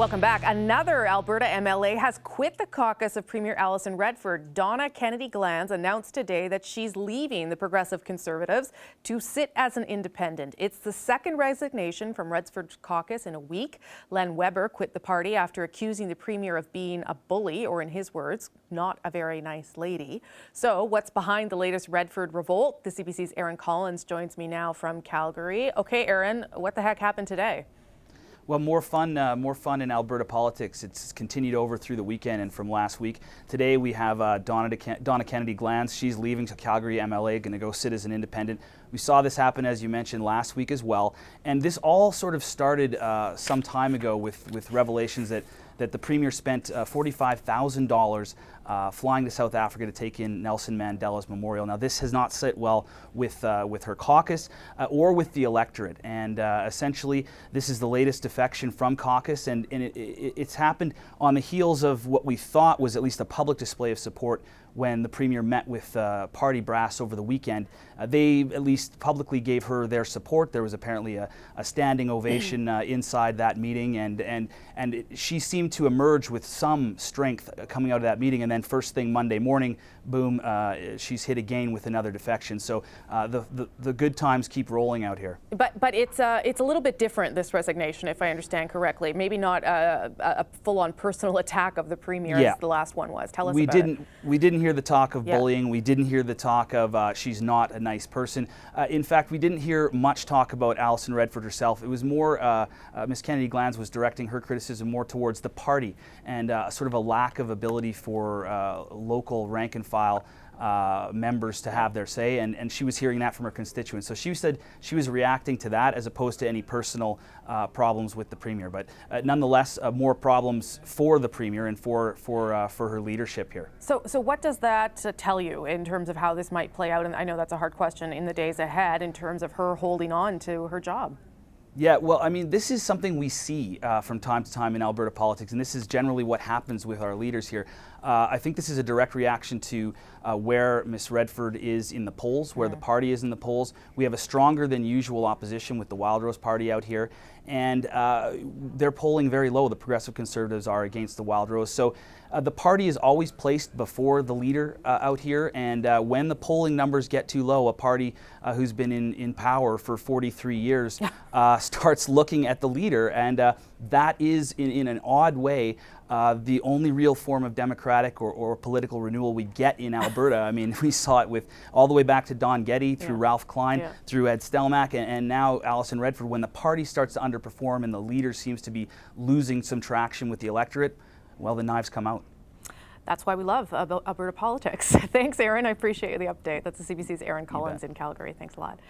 Welcome back. Another Alberta MLA has quit the caucus of Premier Alison Redford. Donna Kennedy-Glans announced today that she's leaving the Progressive Conservatives to sit as an independent. It's the second resignation from Redford's caucus in a week. Len Weber quit the party after accusing the Premier of being a bully, or in his words, not a very nice lady. So what's behind the latest Redford revolt? The CBC's Barton Collins joins me now from Calgary. Okay, Aaron, what the heck happened today? Well, more fun in Alberta politics. It's continued over through the weekend and from last week. Today we have Donna Kennedy-Glans. She's leaving to Calgary MLA, going to go sit as an independent. We saw this happen, as you mentioned, last week as well. And this all sort of started some time ago with revelations that the Premier spent $45,000 flying to South Africa to take in Nelson Mandela's memorial. Now, this has not sit well with her caucus or with the electorate. And essentially, this is the latest defection from caucus, and it's happened on the heels of what we thought was at least a public display of support when the Premier met with party brass over the weekend. They at least publicly gave her their support. There was apparently a standing ovation inside that meeting, and she seemed to emerge with some strength coming out of that meeting. And then first thing Monday morning, boom, she's hit again with another defection. So the good times keep rolling out here. But it's a little bit different, this resignation, if I understand correctly. Maybe not a full-on personal attack of the Premier as the last one was. Tell us about it. We didn't hear the talk of bullying. We didn't hear the talk of she's not a nice person. In fact, we didn't hear much talk about Alison Redford herself. It was more, Ms. Kennedy-Glans was directing her criticism more towards the party and sort of a lack of ability for local rank and file members to have their say, and she was hearing that from her constituents. So she said she was reacting to that as opposed to any personal problems with the Premier. But nonetheless, more problems for the Premier and for her leadership here. So what does that tell you in terms of how this might play out? And I know that's a hard question in the days ahead in terms of her holding on to her job. Yeah, well, I mean, this is something we see from time to time in Alberta politics, and this is generally what happens with our leaders here. I think this is a direct reaction to where Ms. Redford is in the polls, where the party is in the polls. We have a stronger than usual opposition with the Wildrose Party out here, and they're polling very low. The Progressive Conservatives are against the Wildrose. So the party is always placed before the leader out here, and when the polling numbers get too low, a party who's been in power for 43 years starts looking at the leader, and that is, in an odd way, the only real form of democratic or political renewal we get in Alberta. I mean, we saw it with all the way back to Don Getty, through Ralph Klein, through Ed Stelmach, and now Alison Redford. When the party starts to underperform and the leader seems to be losing some traction with the electorate, well, the knives come out. That's why we love Alberta politics. Thanks, Aaron. I appreciate the update. That's the CBC's Barton Collins in Calgary. Thanks a lot.